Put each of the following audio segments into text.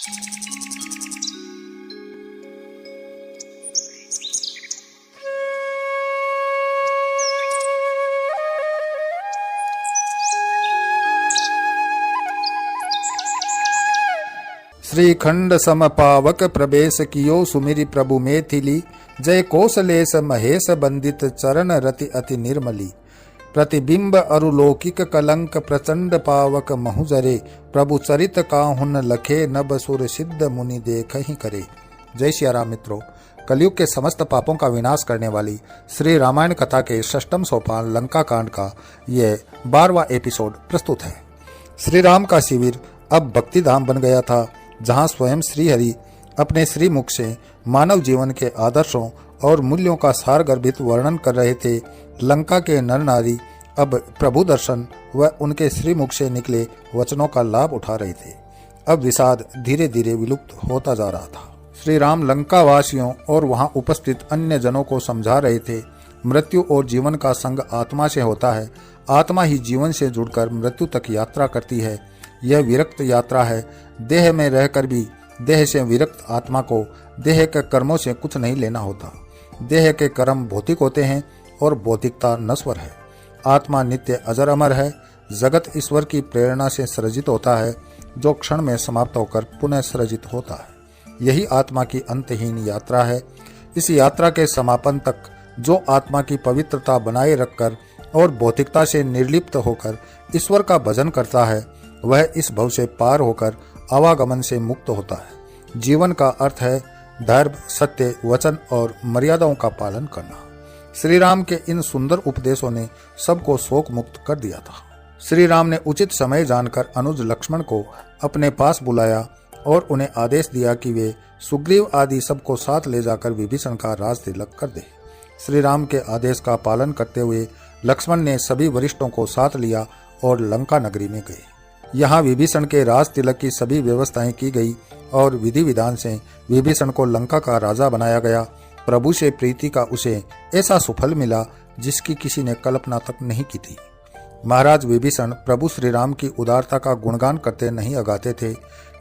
श्रीखंड समपावक प्रवेश कियो सुमिरि प्रभु मेथिली। जय कौशलेश महेश बंदित चरण रति अति निर्मली। प्रतिबिंब अरुलौकिक कलंक प्रचंड पावक महुजरे। प्रभु चरित काहुन लखे नभ सुर सिद्ध मुनि देख ही करे। जय श्री राम मित्रों, कलयुग के समस्त पापों का विनाश करने वाली श्री रामायण कथा के 6वें सोपान लंका कांड का यह 12वां एपिसोड प्रस्तुत है। श्री राम का शिविर अब भक्ति धाम बन गया था, जहां स्वयं श्री हरि अपने श्री मुख से मानव जीवन के आदर्शों और मूल्यों का सार गर्भित वर्णन कर रहे थे। लंका के नर नारी अब प्रभु दर्शन व उनके श्री मुख से निकले वचनों का लाभ उठा रहे थे। अब विषाद धीरे धीरे विलुप्त होता जा रहा था। श्री राम लंका वासियों और वहां उपस्थित अन्य जनों को समझा रहे थे, मृत्यु और जीवन का संग आत्मा से होता है। आत्मा ही जीवन से जुड़कर मृत्यु तक यात्रा करती है। यह विरक्त यात्रा है। देह में रहकर भी देह से विरक्त आत्मा को देह के कर्मों से कुछ नहीं लेना होता। देह के कर्म भौतिक होते हैं और भौतिकता नश्वर है। आत्मा नित्य अजर अमर है। जगत ईश्वर की प्रेरणा से सृजित होता है, जो क्षण में समाप्त होकर पुनः सृजित होता है। यही आत्मा की अंतहीन यात्रा है। इस यात्रा के समापन तक जो आत्मा की पवित्रता बनाए रखकर और भौतिकता से निर्लिप्त होकर ईश्वर का भजन करता है, वह इस भव से पार होकर आवागमन से मुक्त होता है। जीवन का अर्थ है धर्म, सत्य, वचन और मर्यादाओं का पालन करना। श्री राम के इन सुंदर उपदेशों ने सबको शोक मुक्त कर दिया था। श्री राम ने उचित समय जानकर अनुज लक्ष्मण को अपने पास बुलाया और उन्हें आदेश दिया कि वे सुग्रीव आदि सबको साथ ले जाकर विभीषण का राज तिलक कर दे। श्री राम के आदेश का पालन करते हुए लक्ष्मण ने सभी वरिष्ठों को साथ लिया और लंका नगरी में गए। यहाँ विभीषण के राज तिलक की सभी व्यवस्थाएं की गई और विधि विधान से विभीषण को लंका का राजा बनाया गया। प्रभु से प्रीति का उसे ऐसा सुफल मिला जिसकी किसी ने कल्पना तक नहीं की थी। महाराज विभीषण प्रभु श्री राम की उदारता का गुणगान करते नहीं अगाते थे।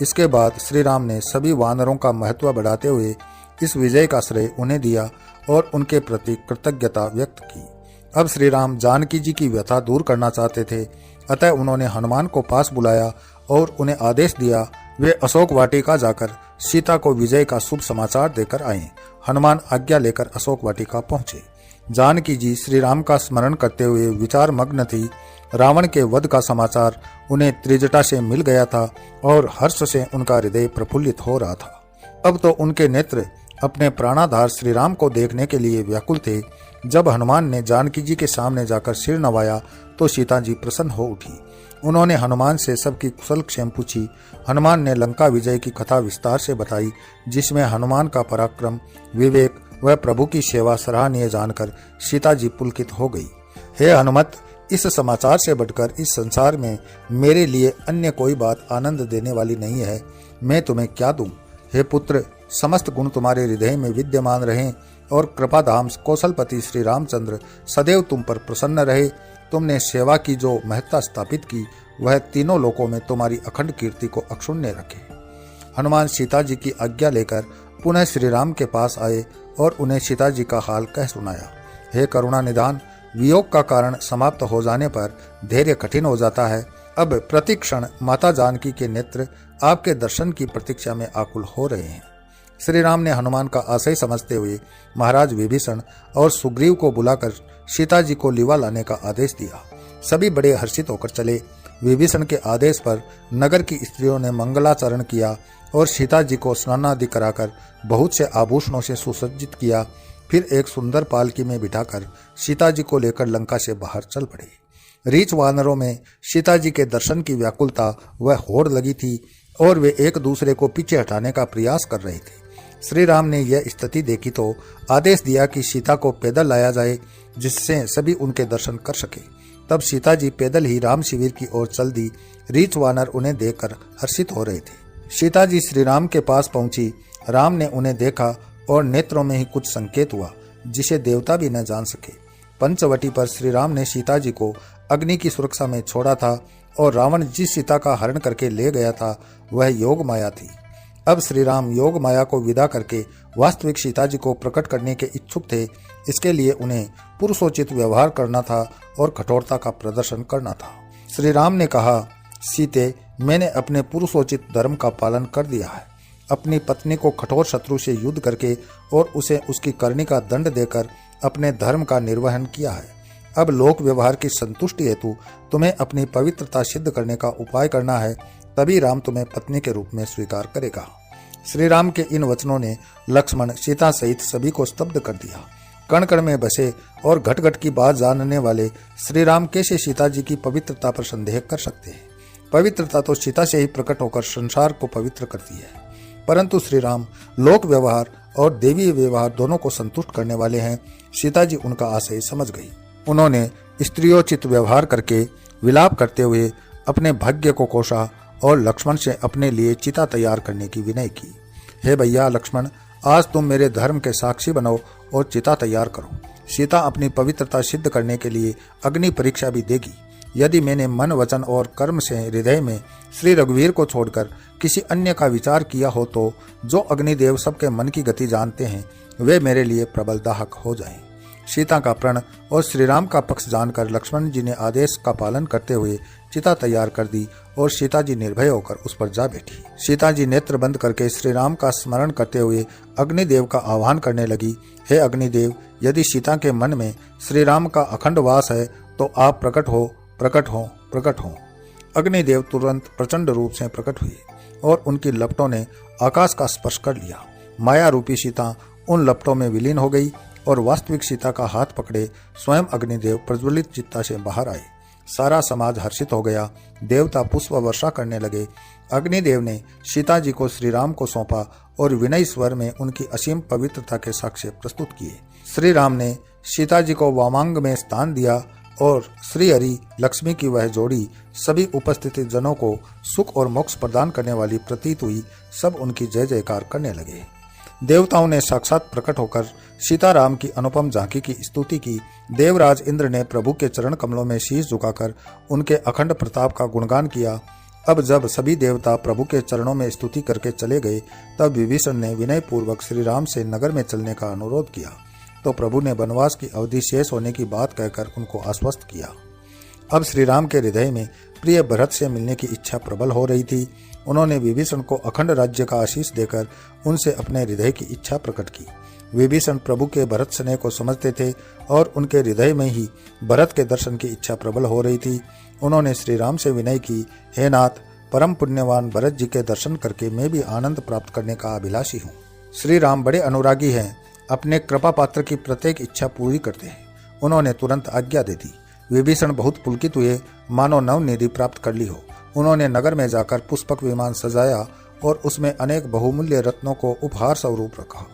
इसके बाद श्री राम ने सभी वानरों का महत्व बढ़ाते हुए इस विजय का श्रेय उन्हें दिया और उनके प्रति कृतज्ञता व्यक्त की। अब श्री राम जानकी जी की व्यथा दूर करना चाहते थे, अतः उन्होंने हनुमान को पास बुलाया और उन्हें आदेश दिया वे अशोक वाटिका जाकर सीता को विजय का शुभ समाचार देकर आएं। हनुमान आज्ञा लेकर अशोक वाटिका पहुंचे। जानकी जी श्री राम का स्मरण करते हुए विचार मग्न थी। रावण के वध का समाचार उन्हें त्रिजटा से मिल गया था और हर्ष से उनका हृदय प्रफुल्लित हो रहा था। अब तो उनके नेत्र अपने प्राणाधार श्री राम को देखने के लिए व्याकुल थे। जब हनुमान ने जानकी जी के सामने जाकर सिर नवाया तो सीता जी प्रसन्न हो उठी। उन्होंने हनुमान से सबकी कुशल क्षेम पूछी। हनुमान ने लंका विजय की कथा विस्तार से बताई, जिसमें हनुमान का पराक्रम, विवेक व प्रभु की सेवा सराहनीय जानकर सीता जी पुलकित हो गई। हे हनुमत, इस समाचार से बढ़कर इस संसार में मेरे लिए अन्य कोई बात आनंद देने वाली नहीं है। मैं तुम्हें क्या दूं? हे पुत्र, समस्त गुण तुम्हारे हृदय में विद्यमान रहें और कृपाधाम कौशलपति श्री रामचंद्र सदैव तुम पर प्रसन्न रहे। तुमने सेवा की जो महत्ता स्थापित की, वह तीनों लोकों में तुम्हारी अखंड कीर्ति को अक्षुण्य रखे। हनुमान सीता जी की आज्ञा लेकर पुनः श्री राम के पास आए और उन्हें सीता जी का हाल कह सुनाया। हे करुणा निधान, वियोग का कारण समाप्त हो जाने पर धैर्य कठिन हो जाता है। अब प्रतिक्षण माता जानकी के नेत्र आपके दर्शन की प्रतीक्षा में आकुल हो रहे हैं। श्री राम ने हनुमान का आशय समझते हुए महाराज विभीषण और सुग्रीव को बुलाकर सीता जी को लिवा लाने का आदेश दिया। सभी बड़े हर्षित होकर चले। विभीषण के आदेश पर नगर की स्त्रियों ने मंगलाचरण किया और सीता जी को स्नानादि कराकर बहुत से आभूषणों से सुसज्जित किया। फिर एक सुंदर पालकी में बिठाकर सीता जी को लेकर लंका से बाहर चल पड़े। रीछ वानरों में सीता जी के दर्शन की व्याकुलता व होड़ लगी थी और वे एक दूसरे को पीछे हटाने का प्रयास कर रहे थे। श्री राम ने यह स्थिति देखी तो आदेश दिया कि सीता को पैदल लाया जाए, जिससे सभी उनके दर्शन कर सके। तब सीता जी पैदल ही राम शिविर की ओर चल दी। रीछ वानर उन्हें देखकर हर्षित हो रहे थे। सीता जी श्री राम के पास पहुंची। राम ने उन्हें देखा और नेत्रों में ही कुछ संकेत हुआ जिसे देवता भी न जान सके। पंचवटी पर श्री राम ने सीता जी को अग्नि की सुरक्षा में छोड़ा था और रावण जिस सीता का हरण करके ले गया था वह योग माया थी। अब श्री राम योग माया को विदा करके वास्तविक सीता जी को प्रकट करने के इच्छुक थे। इसके लिए उन्हें पुरुषोचित व्यवहार करना था और कठोरता का प्रदर्शन करना था। श्री राम ने कहा, सीते, मैंने अपने पुरुषोचित धर्म का पालन कर दिया है। अपनी पत्नी को कठोर शत्रु से युद्ध करके और उसे उसकी करनी का दंड देकर अपने धर्म का निर्वहन किया है। अब लोक व्यवहार की संतुष्टि हेतु तुम्हें अपनी पवित्रता सिद्ध करने का उपाय करना है, तभी राम तुम्हें पत्नी के रूप में स्वीकार करेगा। श्री राम के इन वचनों ने लक्ष्मण, सीता सहित सभी को स्तब्ध कर दिया। कण कण में बसे और घट घट की बात जानने वाले श्री राम कैसे सीता जी की पवित्रता पर संदेह कर सकते हैं। पवित्रता तो सीता से ही प्रकट होकर संसार को पवित्र करती है, परंतु श्री राम लोक व्यवहार और देवी व्यवहार दोनों को संतुष्ट करने वाले हैं। सीता जी उनका आशय समझ गई। उन्होंने स्त्रियोचित व्यवहार करके विलाप करते हुए अपने भाग्य को कोसा और लक्ष्मण से अपने लिए चिता तैयार करने की विनय की। हे भैया लक्ष्मण, आज तुम मेरे धर्म के साक्षी बनो और चिता तैयार करो। सीता अपनी पवित्रता सिद्ध करने के लिए अग्नि परीक्षा भी देगी। यदि मैंने मन, वचन और कर्म से हृदय में श्री रघुवीर को छोड़कर किसी अन्य का विचार किया हो तो जो अग्निदेव सबके मन की गति जानते हैं वे मेरे लिए प्रबल दाहक हो जाएं। सीता का प्रण और श्री राम का पक्ष जानकर लक्ष्मण जी ने आदेश का पालन करते हुए चिता तैयार कर दी और सीता जी निर्भय होकर उस पर जा बैठी। सीता जी नेत्र बंद करके श्री राम का स्मरण करते हुए अग्निदेव का आह्वान करने लगी। हे अग्निदेव, यदि सीता के मन में श्री राम का अखंड वास है तो आप प्रकट हो, प्रकट हो, प्रकट हो। अग्निदेव तुरंत प्रचंड रूप से प्रकट हुए और उनकी लपटों ने आकाश का स्पर्श कर लिया। माया रूपी सीता उन लपटों में विलीन हो गई और वास्तविक सीता का हाथ पकड़े स्वयं अग्निदेव प्रज्वलित चित्ता से बाहर आए। सारा समाज हर्षित हो गया। देवता पुष्प वर्षा करने लगे। अग्निदेव ने सीता जी को श्री राम को सौंपा और विनय स्वर में उनकी असीम पवित्रता के साक्ष्य प्रस्तुत किए। श्री राम ने सीता जी को वामांग में स्थान दिया और श्री हरि लक्ष्मी की वह जोड़ी सभी उपस्थित जनों को सुख और मोक्ष प्रदान करने वाली प्रतीत हुई। सब उनकी जय जयकार करने लगे। देवताओं ने साक्षात प्रकट होकर सीताराम की अनुपम झांकी की स्तुति की। देवराज इंद्र ने प्रभु के चरण कमलों में शीश झुकाकर उनके अखंड प्रताप का गुणगान किया। अब जब सभी देवता प्रभु के चरणों में स्तुति करके चले गए तब विभीषण ने विनय पूर्वक श्री राम से नगर में चलने का अनुरोध किया तो प्रभु ने वनवास की अवधि शेष होने की बात कहकर उनको आश्वस्त किया। अब श्री राम के हृदय में प्रिय भरत से मिलने की इच्छा प्रबल हो रही थी। उन्होंने विभीषण को अखंड राज्य का आशीष देकर उनसे अपने हृदय की इच्छा प्रकट की। विभीषण प्रभु के भरत स्नेह को समझते थे और उनके हृदय में ही भरत के दर्शन की इच्छा प्रबल हो रही थी। उन्होंने श्री राम से विनय की, हे नाथ, परम पुण्यवान भरत जी के दर्शन करके मैं भी आनंद प्राप्त करने का अभिलाषी हूँ। श्री राम बड़े अनुरागी हैं, अपने कृपा पात्र की प्रत्येक इच्छा पूरी करते हैं। उन्होंने तुरंत आज्ञा दे दी। विभीषण बहुत पुलकित हुए, मानो नवनिधि प्राप्त कर ली हो। उन्होंने नगर में जाकर पुष्पक विमान सजाया और उसमें अनेक बहुमूल्य रत्नों को उपहार स्वरूप रखा।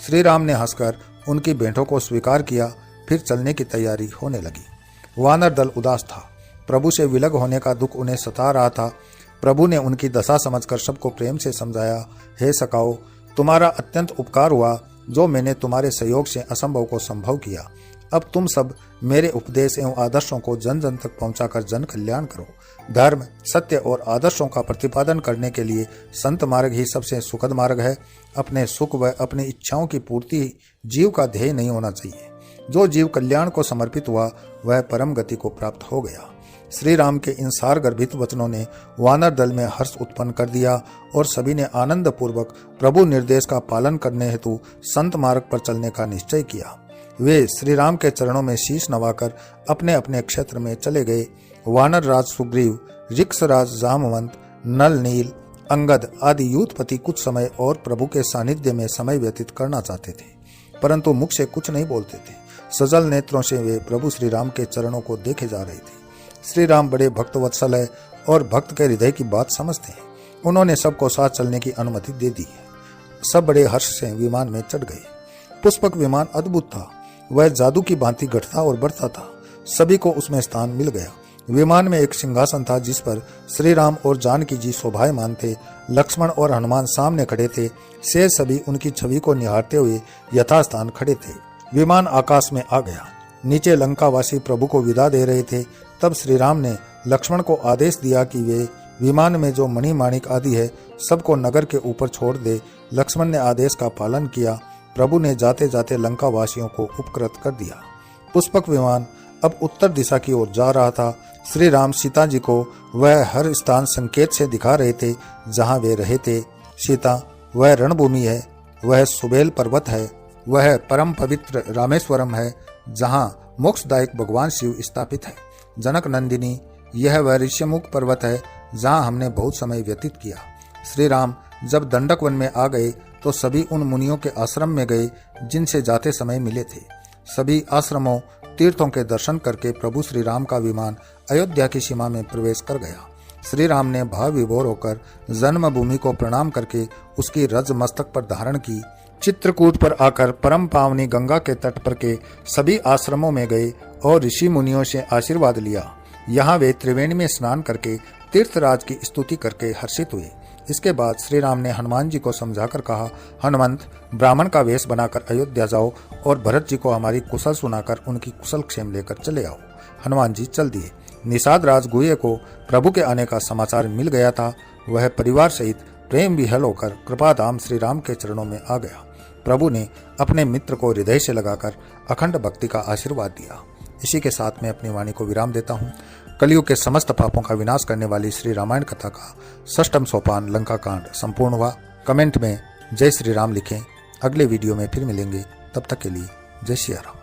श्री राम ने हंसकर उनकी भेंटों को स्वीकार किया। फिर चलने की तैयारी होने लगी। वानर दल उदास था। प्रभु से विलग होने का दुख उन्हें सता रहा था। प्रभु ने उनकी दशा समझकर सबको प्रेम से समझाया, हे सखाओ, तुम्हारा अत्यंत उपकार हुआ जो मैंने तुम्हारे सहयोग से असंभव को संभव किया। अब तुम सब मेरे उपदेश एवं आदर्शों को जन जन तक पहुंचाकर जन कल्याण करो। धर्म, सत्य और आदर्शों का प्रतिपादन करने के लिए संत मार्ग ही सबसे सुखद मार्ग है। अपने सुख व अपनी इच्छाओं की पूर्ति जीव का ध्येय नहीं होना चाहिए। जो जीव कल्याण को समर्पित हुआ वह परम गति को प्राप्त हो गया। श्री राम के इन सार गर्भित वचनों ने वानर दल में हर्ष उत्पन्न कर दिया और सभी ने आनंद पूर्वक प्रभु निर्देश का पालन करने हेतु संत मार्ग पर चलने का निश्चय किया। वे श्री राम के चरणों में शीश नवाकर अपने अपने क्षेत्र में चले गए। वानर राज सुग्रीव, ऋक्ष राज जामवंत, नल नील, अंगद आदि यूथपति कुछ समय और प्रभु के सानिध्य में समय व्यतीत करना चाहते थे, परंतु मुख से कुछ नहीं बोलते थे। सजल नेत्रों से वे प्रभु श्री राम के चरणों को देखे जा रहे थे। श्री राम बड़े भक्त वत्सल है और भक्त के हृदय की बात समझते हैं। उन्होंने सबको साथ चलने की अनुमति दे दी है। सब बड़े हर्ष से विमान में चढ़ गए। पुष्पक विमान अद्भुत था। वह जादू की भांति घटता और बढ़ता था। सभी को उसमें स्थान मिल गया। विमान में एक सिंहासन था जिस पर श्री राम और जानकी जी शोभायमान थे। लक्ष्मण और हनुमान सामने खड़े थे। शेष सभी उनकी छवि को निहारते हुए यथास्थान खड़े थे। विमान आकाश में आ गया। नीचे लंकावासी प्रभु को विदा दे रहे थे। तब श्री राम ने लक्ष्मण को आदेश दिया कि वे विमान में जो मणि माणिक आदि है सबको नगर के ऊपर छोड़ दे। लक्ष्मण ने आदेश का पालन किया। प्रभु ने जाते जाते लंका वासियों को उपकृत कर दिया। पुष्पक विमान अब उत्तर दिशा की ओर जा रहा था। श्री राम सीता जी को वह हर स्थान संकेत से दिखा रहे थे जहां वे रहे थे। सीता, वह रणभूमि है, वह सुबेल पर्वत है, वह परम पवित्र रामेश्वरम है जहां मोक्षदायक भगवान शिव स्थापित है। जनक नंदिनी, यह वह ऋष्यमुख पर्वत है जहां हमने बहुत समय व्यतीत किया। श्री राम जब दंडक वन में आ गए तो सभी उन मुनियों के आश्रम में गए जिनसे जाते समय मिले थे। सभी आश्रमों तीर्थों के दर्शन करके प्रभु श्री राम का विमान अयोध्या की सीमा में प्रवेश कर गया। श्री राम ने भाव विभोर होकर जन्मभूमि को प्रणाम करके उसकी रज मस्तक पर धारण की। चित्रकूट पर आकर परम पावनी गंगा के तट पर के सभी आश्रमों में गए और ऋषि मुनियों से आशीर्वाद लिया। यहाँ वे त्रिवेणी में स्नान करके तीर्थराज की स्तुति करके हर्षित हुए। इसके बाद श्री राम ने हनुमान जी को समझाकर कहा, हनुमंत, ब्राह्मण का वेश बनाकर अयोध्या जाओ और भरत जी को हमारी कुशल सुनाकर उनकी कुशल क्षेम लेकर चले आओ। हनुमान जी चल दिए। निषाद राज गुहे को प्रभु के आने का समाचार मिल गया था। वह परिवार सहित प्रेम विहल होकर कृपाधाम श्री राम के चरणों में आ गया। प्रभु ने अपने मित्र को हृदय से लगाकर अखंड भक्ति का आशीर्वाद दिया। इसी के साथ मैं अपनी वाणी को विराम देता हूँ। कलयुग के समस्त पापों का विनाश करने वाली श्री रामायण कथा का 6वां सोपान लंका कांड संपूर्ण हुआ। कमेंट में जय श्री राम लिखें। अगले वीडियो में फिर मिलेंगे। तब तक के लिए जय श्री राम।